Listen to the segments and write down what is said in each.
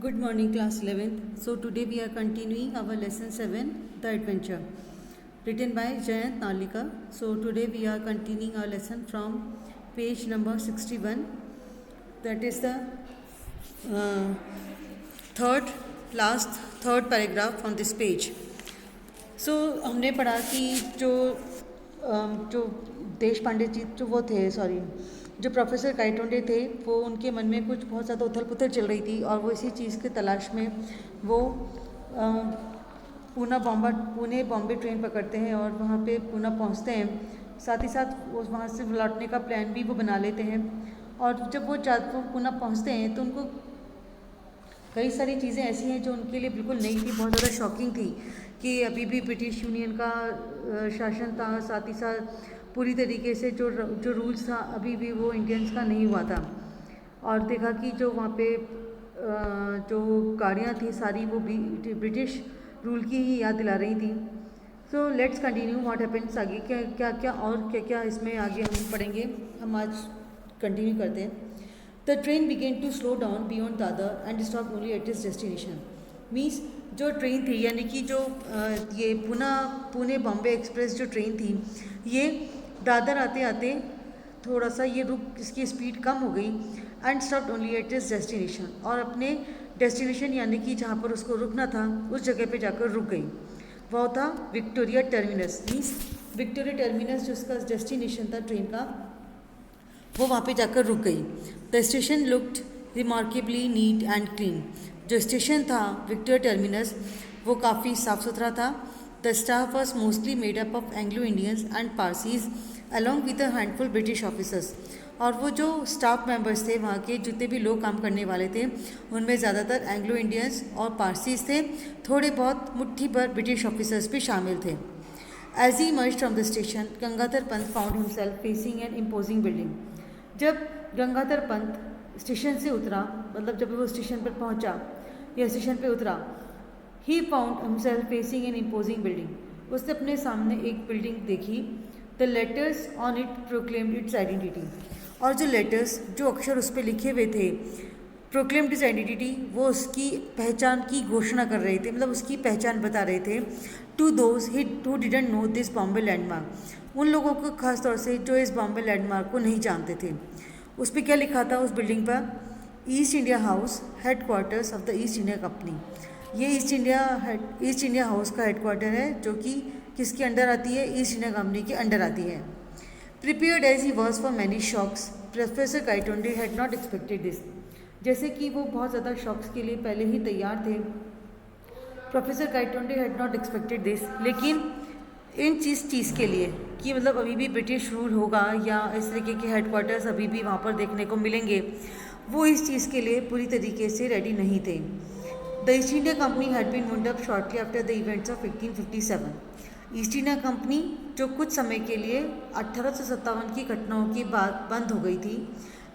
Good morning, class 11th. So today we are continuing our lesson 7, The Adventure, written by Jayant Nalika. So today we are continuing our lesson from page number 61. That is the uh, third paragraph on this page. So हमने पढ़ा कि जो देश पांडे जी जो वो थे जो professor काइटोंडे थे, वो उनके मन में कुछ बहुत ज़्यादा उथल पुथल चल रही थी और वो इसी चीज़ की तलाश में वो पुणे बॉम्बे ट्रेन पकड़ते हैं और वहाँ पे पूना पहुँचते हैं। साथ ही साथ वो वहाँ से लौटने का प्लान भी वो बना लेते हैं। और जब वो पूना पहुँचते हैं तो उनको कई सारी चीज़ें ऐसी हैं जो उनके लिए बिल्कुल नई थी, बहुत ज़्यादा शॉकिंग थी कि अभी भी ब्रिटिश यूनियन का शासन था, साथ ही साथ पूरी तरीके से जो रूल्स था अभी भी वो इंडियंस का नहीं हुआ था। और देखा कि जो वहाँ पे जो गाड़ियाँ थी सारी वो भी ब्रिटिश रूल की ही याद दिला रही थी। So let's continue what happens. आगे क्या क्या इसमें आगे हम पढ़ेंगे। हम आज कंटिन्यू करते हैं। The train began to slow down beyond Dadar and stopped only at its destination. Means जो ट्रेन थी यानी कि जो ये पुणे बॉम्बे एक्सप्रेस जो ट्रेन थी, ये दादर आते आते थोड़ा सा ये इसकी स्पीड कम हो गई and stopped only at its destination, और अपने डेस्टिनेशन यानी कि जहाँ पर उसको रुकना था उस जगह पे जाकर रुक गई। वो था Victoria terminus. Means Victoria terminus जो उसका डेस्टिनेशन था ट्रेन का, वो वहाँ पे जाकर रुक गई। The station looked remarkably neat and clean. जो स्टेशन था विक्टोरिया टर्मिनस वो काफ़ी साफ़ सुथरा था। The staff was mostly made up of Anglo Indians and Parsis along with a handful British officers. और वो जो स्टाफ मेंबर्स थे वहाँ के जितने भी लोग काम करने वाले थे उनमें ज़्यादातर एंग्लो इंडियंस और पारसीज थे, थोड़े बहुत मुट्ठी भर ब्रिटिश ऑफिसर्स भी शामिल थे। As he emerged from the station, Gangadhar Pant found himself facing an imposing building. जब गंगाधर पंत स्टेशन से उतरा, मतलब जब वो स्टेशन पर पहुंचा या स्टेशन पे उतरा, he found himself facing an imposing building. उसने अपने सामने एक बिल्डिंग देखी। The letters on it proclaimed it's identity. और जो लेटर्स, जो अक्षर उस पर लिखे हुए थे, प्रोक्लेम्ड इट्स आइडेंटिटी, वो उसकी पहचान की घोषणा कर रहे थे, मतलब उसकी पहचान बता रहे थे। To those who didn't know this Bombay landmark, उन लोगों को खास तौर से जो इस बॉम्बे लैंडमार्क को नहीं जानते थे। उस पर क्या लिखा था उस बिल्डिंग पर? East India house, headquarters of the east India company. ये ईस्ट इंडिया हाउस का हेड क्वार्टर है, जो कि किसके अंडर आती है? ईस्ट इंडिया कंपनी के अंडर आती है। Prepared as he was for many shocks, professor Kaitonde had not expected this. जैसे कि वो बहुत ज़्यादा शॉक्स के लिए पहले ही तैयार थे, professor Kaitonde had not expected this, लेकिन इन चीज़ के लिए कि मतलब अभी भी ब्रिटिश रूल होगा या इस तरीके के हेडक्वार्टर्स अभी भी वहाँ पर देखने को मिलेंगे, वो इस चीज़ के लिए पूरी तरीके से रेडी नहीं थे। The east India Company had been wound up shortly after the events of 1857। East India Company जो कुछ समय के लिए 1857 की घटनाओं के बाद बंद हो गई थी।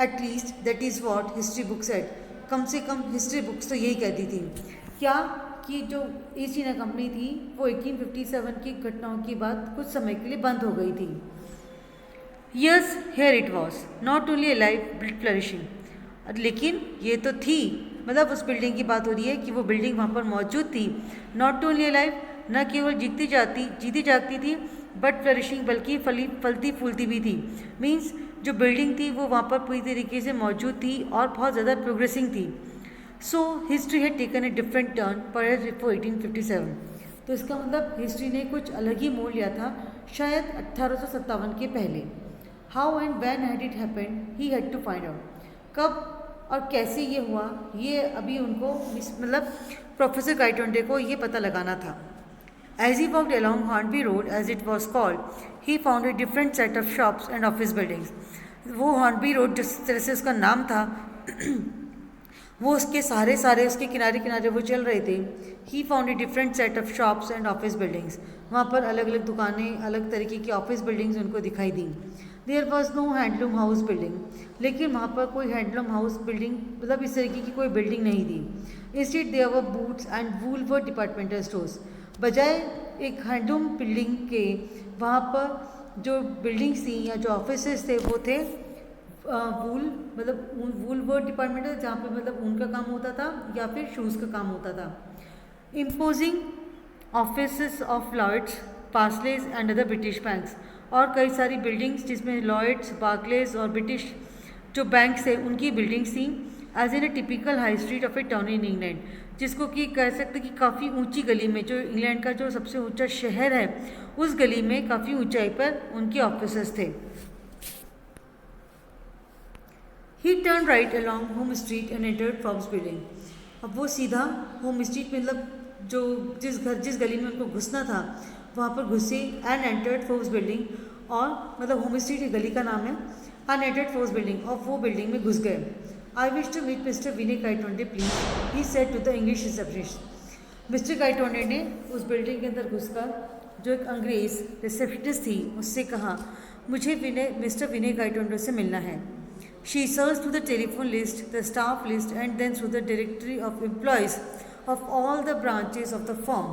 At least that is what history books said, कम से कम हिस्ट्री बुक्स तो यही कहती थी। क्या कि जो ईस्ट इंडिया कंपनी थी वो 1857 की घटनाओं के बाद कुछ समय के लिए बंद हो गई थी। Yes, here it was not only alive but flourishing. लेकिन ये तो थी, मतलब उस बिल्डिंग की बात हो रही है कि वो बिल्डिंग वहाँ पर मौजूद थी। नॉट ओनली अलाइव, न केवल जीती जागती थी, बट फ्लरिशिंग, बल्कि फलती फूलती भी थी। मीन्स जो बिल्डिंग थी वो वहाँ पर पूरी तरीके से मौजूद थी और बहुत ज़्यादा प्रोग्रेसिंग थी। So history had taken a different turn perhaps before 1857। तो इसका मतलब हिस्ट्री ने कुछ अलग ही मोड़ लिया था शायद 1857 के पहले। How and when had it happened he had to find out. कब और कैसे ये हुआ, ये अभी उनको मतलब प्रोफेसर काइटोंडे को ये पता लगाना था। As he walked along Hornby Road as it was called, he found a different set of shops and office buildings. वो हॉर्नबी रोड जिस तरह से उसका नाम था वो उसके सारे उसके किनारे वो चल रहे थे। ही found a different set of shops and office buildings. वहाँ पर अलग अलग दुकानें, अलग तरीके की ऑफिस बिल्डिंग्स उनको दिखाई दी। There was no handloom house building, लेकिन वहाँ पर कोई हैंडलूम हाउस बिल्डिंग, मतलब इस तरीके की कोई बिल्डिंग नहीं थी। Instead there were Boots and Woolworth departmental stores. बजाय एक हैंडलूम बिल्डिंग के वहाँ पर जो बिल्डिंग्स थी या जो ऑफिस थे वो थे वूल मतलब वूल वो डिपार्टमेंट है जहाँ पे मतलब ऊन का काम होता था या फिर शूज़ का काम होता था। Imposing office of Lloyds, Barclays and other British banks, और कई सारी बिल्डिंग्स जिसमें लॉयड्स, बार्कलेज और ब्रिटिश जो बैंक्स है उनकी बिल्डिंग्स थी। As in a typical high street of a town in England, जिसको कि कह सकते कि काफ़ी ऊंची गली में, जो इंग्लैंड का जो सबसे ऊंचा शहर है उस गली में काफ़ी ऊंचाई पर उनके ऑफिसेस थे। ही turn right along home street and entered Forbes building. अब वो सीधा होम स्ट्रीट मतलब जो जिस गली में उनको घुसना था वहाँ पर घुसे एंड एंटर्ड फोर्ब्स बिल्डिंग, और मतलब होम स्ट्रीट एक गली का नाम है, एंड एंटर्ड फोर्ब्स बिल्डिंग, और वो बिल्डिंग में घुस गए। I wish to meet mister Vinay Kaitonde please, he said to the English receptionist. Mister Kaitonde ने उस बिल्डिंग के अंदर घुसकर जो एक अंग्रेज रिसेप्शनिस्ट थी उससे कहा, मुझे मिस्टर विनय काइटोंडे से मिलना है। She searched through the telephone list, the staff list, and then through the directory of employees of all the branches of the firm.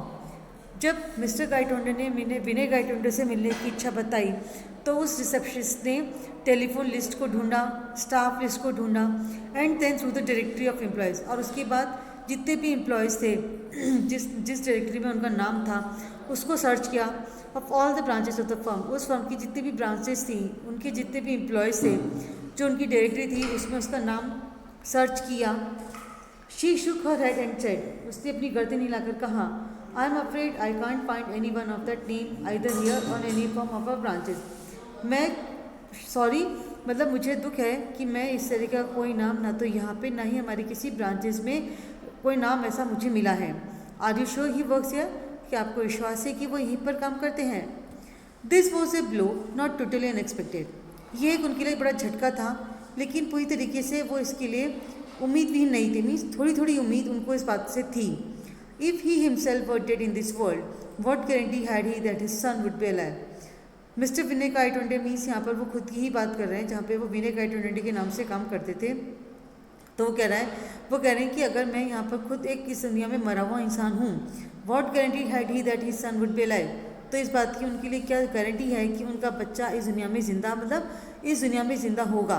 जब मिस्टर गाइटोंडे ने विनय गाइटोंडे से मिलने की इच्छा बताई तो उस रिसेप्शनिस्ट ने टेलीफोन लिस्ट को ढूंढा, स्टाफ लिस्ट को ढूंढा, and then through the directory of employees, और उसके बाद जितने भी एम्प्लॉयज़ थे जिस डायरेक्टरी में उनका नाम था उसको सर्च किया। Of all the branches of the firm, उस फर्म की जितनी भी ब्रांचेस थी उनके जितने भी एम्प्लॉयज़ थे जो उनकी डायरेक्टरी थी उसमें उसका नाम सर्च किया। She shook her head and said, उसने अपनी गर्दन हिलाकर कहा, I am afraid I can't find any one of that name either here or any form of our branches. मैं सॉरी, मतलब मुझे दुख है कि मैं इस तरह का कोई नाम ना तो यहाँ पे ना ही हमारी किसी ब्रांचेस में कोई नाम ऐसा मुझे मिला है। Are you sure he works here, क्या आपको विश्वास है कि वो यहीं पर काम करते हैं? This was a blow not totally unexpected, ये एक उनके लिए बड़ा झटका था लेकिन पूरी तरीके से वो इसके लिए उम्मीद भी नहीं थी। मीन्स थोड़ी थोड़ी उम्मीद उनको इस बात से थी। If he himself were dead in this world, what guarantee had he that his son would be alive. Mister Vinay Kaitonde, means यहाँ पर वो खुद की ही बात कर रहे हैं जहाँ पे वो विनय काइटोंडे के नाम से काम करते थे। तो वो कह रहे हैं कि अगर मैं यहाँ पर खुद एक इस दुनिया में मरा हुआ इंसान हूँ, what guarantee had he that his son would be alive, तो इस बात की उनके लिए क्या गारंटी है कि उनका बच्चा इस दुनिया में ज़िंदा, मतलब इस दुनिया में ज़िंदा होगा।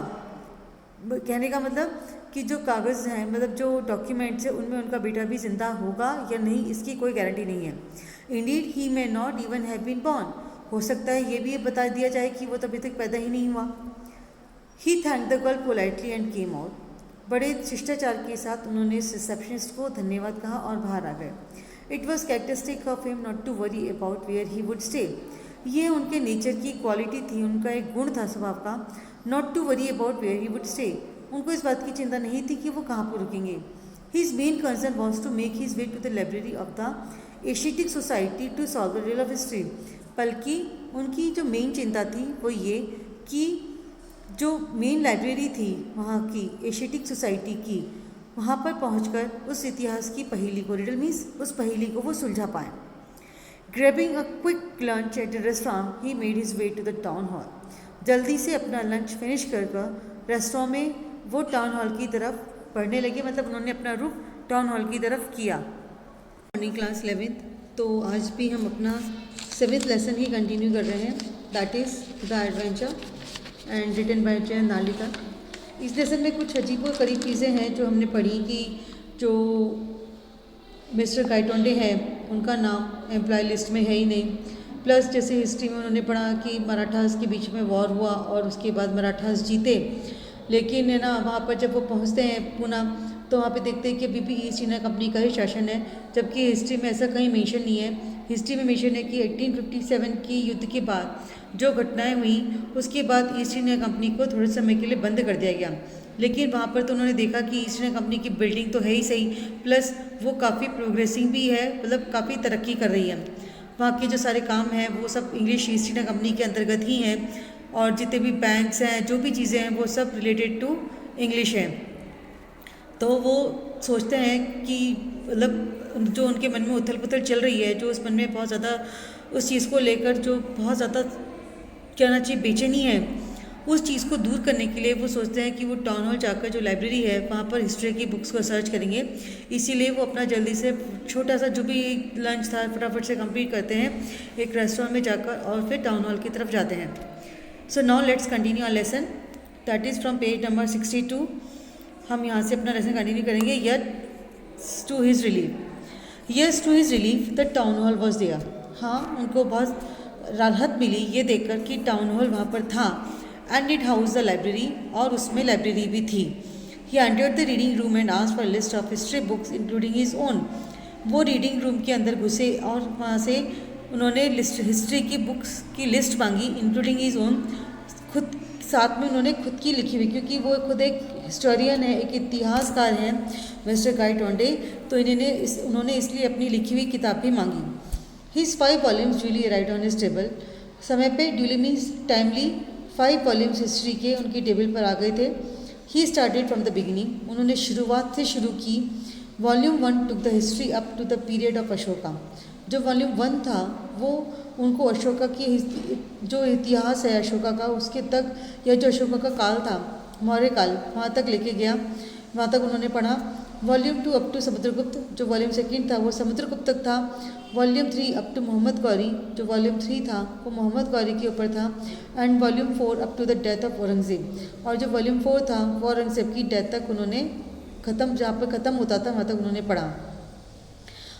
कहने का मतलब कि जो कागज़ हैं, मतलब जो डॉक्यूमेंट्स हैं उनमें उनका बेटा भी ज़िंदा होगा या नहीं, इसकी कोई गारंटी नहीं है। Indeed he may not even have been born, हो सकता है ये भी बता दिया जाए कि वो तो अभी तक पैदा ही नहीं हुआ। He thank the girl politely and came out, बड़े शिष्टाचार के साथ उन्होंने इस रिसेप्शनिस्ट को धन्यवाद कहा और बाहर आ गए। It was characteristic of him not to worry about where he would stay, ये उनके नेचर की क्वालिटी थी, उनका एक गुण था स्वभाव का, not to worry about where he would stay, उनको इस बात की चिंता नहीं थी कि वो कहाँ पर रुकेंगे। His main concern was to make his way to the library of the Asiatic Society to solve the riddle of history, बल्कि उनकी जो मेन चिंता थी वो ये कि जो मेन लाइब्रेरी थी वहाँ की एशियटिक सोसाइटी की, वहाँ पर पहुंचकर उस इतिहास की पहेली को, रिडल मीन्स उस पहेली को वो सुलझा पाएँ। Grabbing a quick lunch at the restaurant he made his way to the town hall, जल्दी से अपना लंच फिनिश कर रेस्टोरेंट में वो टाउन हॉल की तरफ बढ़ने लगे, मतलब उन्होंने अपना रुख टाउन हॉल की तरफ किया। मॉर्निंग क्लास 11th, तो आज भी हम अपना 7th लेसन ही कंटिन्यू कर रहे हैं, that is the adventure and written by Jai Nalika. इस लेसन में कुछ अजीब व गरीब चीज़ें हैं जो हमने पढ़ी कि जो मिस्टर काइटोंडे हैं उनका नाम एम्प्लॉय लिस्ट में है ही नहीं, प्लस जैसे हिस्ट्री में उन्होंने पढ़ा कि मराठास के बीच में वॉर हुआ और उसके बाद मराठास जीते, लेकिन है ना वहाँ पर जब वो पहुँचते हैं पूना तो वहाँ पे देखते हैं कि अभी भी ईस्ट इंडिया कंपनी का ही शासन है, जबकि हिस्ट्री में ऐसा कहीं मेंशन नहीं है। हिस्ट्री में मेंशन है कि 1857 की युद्ध के बाद जो घटनाएं हुई उसके बाद ईस्ट इंडिया कंपनी को थोड़े समय के लिए बंद कर दिया गया, लेकिन वहाँ पर तो उन्होंने देखा कि ईस्ट इंडिया कंपनी की बिल्डिंग तो है ही सही, प्लस वो काफ़ी प्रोग्रेसिंग भी है, मतलब काफ़ी तरक्की कर रही है। वहाँ के जो सारे काम हैं वो सब इंग्लिश ईस्ट इंडिया कंपनी के अंतर्गत ही हैं, और जितने भी बैंक्स हैं, जो भी चीज़ें हैं वो सब रिलेटेड टू इंग्लिश हैं। तो वो सोचते हैं कि मतलब जो उनके मन में उथल पुथल चल रही है, जो उस मन में बहुत ज़्यादा उस चीज़ को लेकर जो बहुत ज़्यादा कहना चाहिए बेचैनी है, उस चीज़ को दूर करने के लिए वो सोचते हैं कि वो टाउन हॉल जाकर जो लाइब्रेरी है वहाँ पर हिस्ट्री की बुक्स को सर्च करेंगे। इसीलिए वो अपना जल्दी से छोटा सा जो भी लंच था फटाफट से कंप्लीट करते हैं, एक रेस्टोरेंट में जाकर और फिर टाउन हॉल की तरफ जाते हैं। So now let's continue our lesson. That is from page number 62। हम यहाँ से अपना लेसन कंटिन्यू करेंगे। Yet to his relief, yes to his relief the town hall was there. हाँ, उनको बहुत राहत मिली ये देखकर कि टाउन हॉल वहाँ पर था। And it house the library, और उसमें लाइब्रेरी भी थी। He entered the reading room and asked for list of history books including his own. वो रीडिंग रूम के अंदर घुसे और वहाँ से उन्होंने लिस्ट हिस्ट्री की बुक्स की लिस्ट मांगी, इंक्लूडिंग हिज ओन, खुद साथ में उन्होंने खुद की लिखी हुई, क्योंकि वो खुद एक हिस्टोरियन है, एक इतिहासकार हैं मिस्टर गाय टोंडे, तो उन्होंने इसलिए अपनी लिखी हुई किताब भी मांगी। His 5 volumes duly arrived on his table. समय पे duly means timely 5 volumes history के उनकी टेबल पर आ गए थे। He started from the beginning, उन्होंने शुरुआत से शुरू की। Volume 1 took the history up to the period of Ashoka. जो वॉल्यूम 1 था वो उनको अशोका की जो इतिहास है अशोका का उसके तक, या जो अशोका का काल था मौर्य काल, वहाँ तक लेके गया, वहाँ तक उन्होंने पढ़ा। वॉल्यूम 2 अप टू समुद्रगुप्त, जो वॉल्यूम 2 था वो समुद्रगुप्त तक था। Volume 3 up to Mohammad Ghori, जो वॉल्यूम 3 था वो मोहम्मद गौरी के ऊपर था। And volume 4 up to the death of Aurangzeb, और जो वॉल्यूम 4 था वो औरंगजेब की डेथ तक उन्होंने ख़त्म, जहाँ पर ख़त्म होता था वहाँ तक उन्होंने पढ़ा।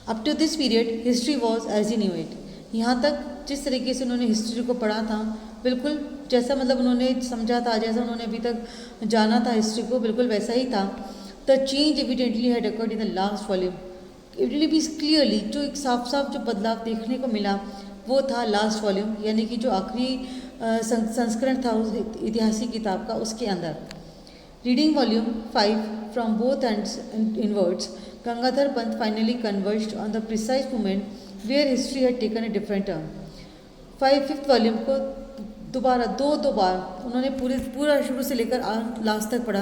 Up to this period history was as he knew it, यहाँ तक जिस तरीके से उन्होंने हिस्ट्री को पढ़ा था बिल्कुल जैसा मतलब उन्होंने समझा था, जैसा उन्होंने अभी तक जाना था हिस्ट्री को, बिल्कुल वैसा ही था। The change evidently had occurred in the last volume, evidently भी क्लियरली जो एक साफ साफ जो बदलाव देखने को मिला वो था लास्ट वॉल्यूम, यानी कि जो आखिरी संस्करण था उस ऐतिहासिक किताब का, उसके अंदर। Reading volume 5 from both ends inwards, Gangadhar Pant finally converged on the precise moment where history had taken a different turn. 5th volume को दोबारा दो बार उन्होंने पूरा शुरू से लेकर लास्ट तक पढ़ा।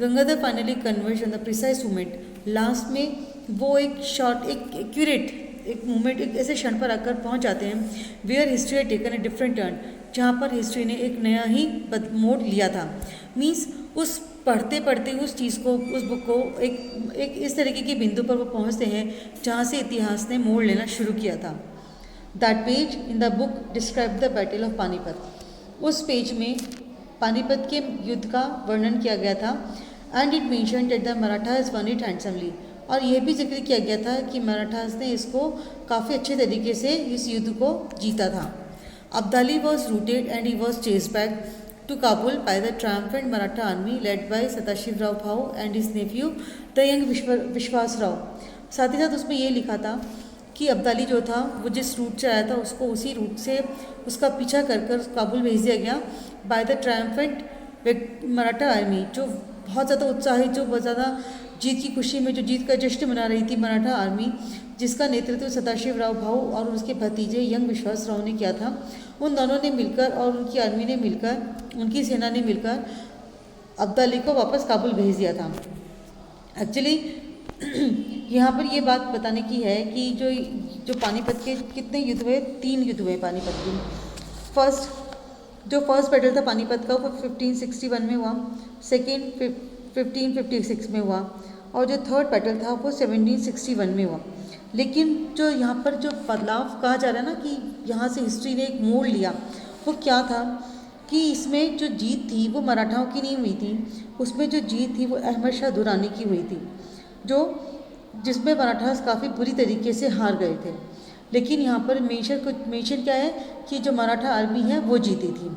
Gangadhar finally converge on the precise moment, last में वो एक शॉर्ट, एक एक्यूरेट एक मोमेंट, एक ऐसे क्षण पर आकर पहुंच जाते हैं where history had taken a different turn, जहाँ पर हिस्ट्री ने एक नया ही मोड़ लिया था। मीन्स उस पढ़ते पढ़ते उस चीज़ को, उस बुक को एक इस तरीके के बिंदु पर वो पहुँचते हैं जहाँ से इतिहास ने मोड़ लेना शुरू किया था। That page in the book describe the battle of Panipat, उस पेज में पानीपत के युद्ध का वर्णन किया गया था। And it mention that the Marathas one it handsomely, और यह भी जिक्र किया गया था कि मराठास ने इसको काफ़ी अच्छे तरीके से इस युद्ध को जीता था। Abdali was routed and he was chased back to Kabul by the triumphant Maratha army led by Sadashivrao Bhau and his nephew the young Vishwas Rao. साथ ही साथ उसमें ये लिखा था कि अब्दाली जो था वो जिस रूट से आया था उसको उसी रूट से उसका पीछा कर काबुल भेज दिया गया bye the triumphant Maratha army, जो बहुत ज़्यादा उत्साहित, जो बहुत ज़्यादा जीत की खुशी में जो जीत का जश्न मना रही थी मराठा आर्मी, जिसका नेतृत्व सदाशिवराव भाऊ और उसके भतीजे यंग विश्वास राव ने किया था। उन दोनों ने मिलकर और उनकी आर्मी ने मिलकर, उनकी सेना ने मिलकर अब्दाली को वापस काबुल भेज दिया था। एक्चुअली यहाँ पर ये बात बताने की है कि जो पानीपत के कितने युद्ध हुए, 3 युद्ध हुए पानीपत के। फर्स्ट बैटल था पानीपत का वो 1561 में हुआ, सेकेंड 1556 में हुआ, और जो थर्ड बैटल था वो 1761 में हुआ। लेकिन जो यहाँ पर जो बदलाव कहा जा रहा है ना कि यहाँ से हिस्ट्री ने एक मोड़ लिया, वो क्या था कि इसमें जो जीत थी वो मराठाओं की नहीं हुई थी, उसमें जो जीत थी वो अहमद शाह दुरानी की हुई थी, जिसमें मराठास काफ़ी बुरी तरीके से हार गए थे। लेकिन यहाँ पर मेंशन क्या है कि जो मराठा आर्मी है वो जीती थी।